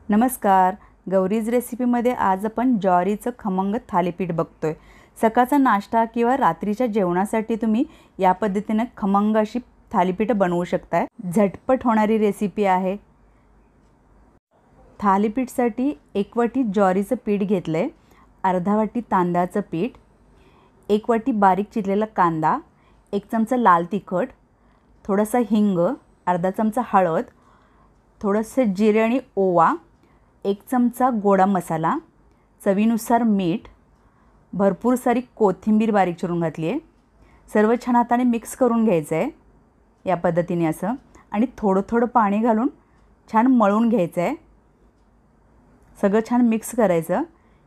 नमस्कार, गौरीज रेसिपीमध्ये आज आपण ज्वारीचं खमंग थालीपीठ बघतोय। सकाळचा नाश्ता किंवा रात्रीच्या जेवणासाठी तुम्ही या पद्धतीने खमंग अशी थालीपीठ बनवू शकताय। झटपट होणारी रेसिपी आहे। थालीपीठसाठी 1 वाटी ज्वारीचं पीठ घेतलंय, अर्धा वाटी तांदळाचं पीठ, 1 वाटी बारीक चिरलेला कांदा, 1 चमचा लाल तिखट, थोडासा हिंग, अर्धा चमचा हळद, थोडेसे जिरे आणि ओवा, 1 चमचा गोडा मसाला, चवीनुसार मीठ, भरपूर सारी कोथिंबीर बारीक चिरून घातली आहे। सर्व छान हाताने मिक्स करून घ्यायचं आहे या पद्धतीने असं, आणि थोडं थोडं पाणी घालून छान मळून घ्यायचं आहे। सगळं छान मिक्स करायचं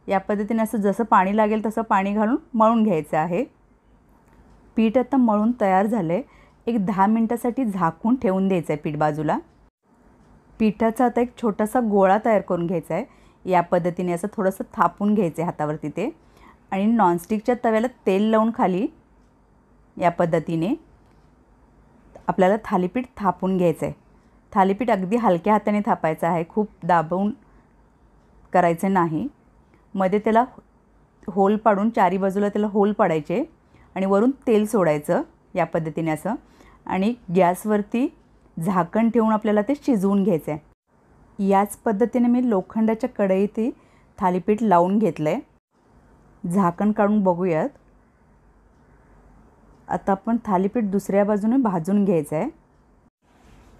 या पद्धतीने, असं जसं पाणी लागेल तसं पाणी घालून मळून घ्यायचं आहे। पीठ आता मळून तयार झाले। एक 10 मिनिटांसाठी झाकून ठेवून द्यायचं आहे पीठ बाजूला। पिठाचा आता एक छोटासा गोळा तयार करून घ्यायचा आहे। या पद्धतीने असं थोडंसं थापून घ्यायचं आहे हातावरती ते, आणि नॉनस्टिकच्या तव्याला तेल लावून खाली या पद्धतीने आपल्याला थालीपीठ थापून घ्यायचं आहे। थालीपीठ अगदी हलक्या हाताने थापायचं आहे, खूप दाबून करायचं नाही। मध्ये त्याला होल पाडून चारी बाजूला त्याला होल पाडायचे आणि वरून तेल सोडायचं या पद्धतीने असं, आणि गॅसवरती झाकण ठेवून आपल्याला ते शिजवून घ्यायचं आहे। याच पद्धतीने मी लोखंडाच्या कढईत थालीपीठ लावून घेतलंय। झाकण काढून बघूयात। आता आपण थालीपीठ दुसऱ्या बाजूने भाजून घ्यायचं आहे।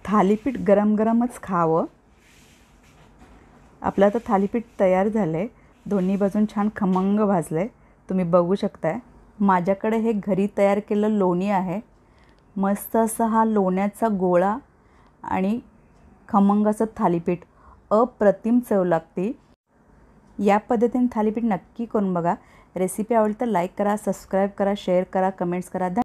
थालीपीठ गरम गरमच खावं। आपलं आता थालीपीठ तयार झालंय, दोन्ही बाजून छान खमंग भाजलंय, तुम्ही बघू शकताय। माझ्याकडे हे घरी तयार केलेलं लोणी आहे। मस्त असा हा लोण्याचा गोळा आणि खमंग असं थालीपीठ, अप्रतिम चव लागते। या पद्धतीने थालीपीठ नक्की करून बघा। रेसिपी आवडली तर लाईक करा, सबस्क्राईब करा, शेअर करा, कमेंट्स करा।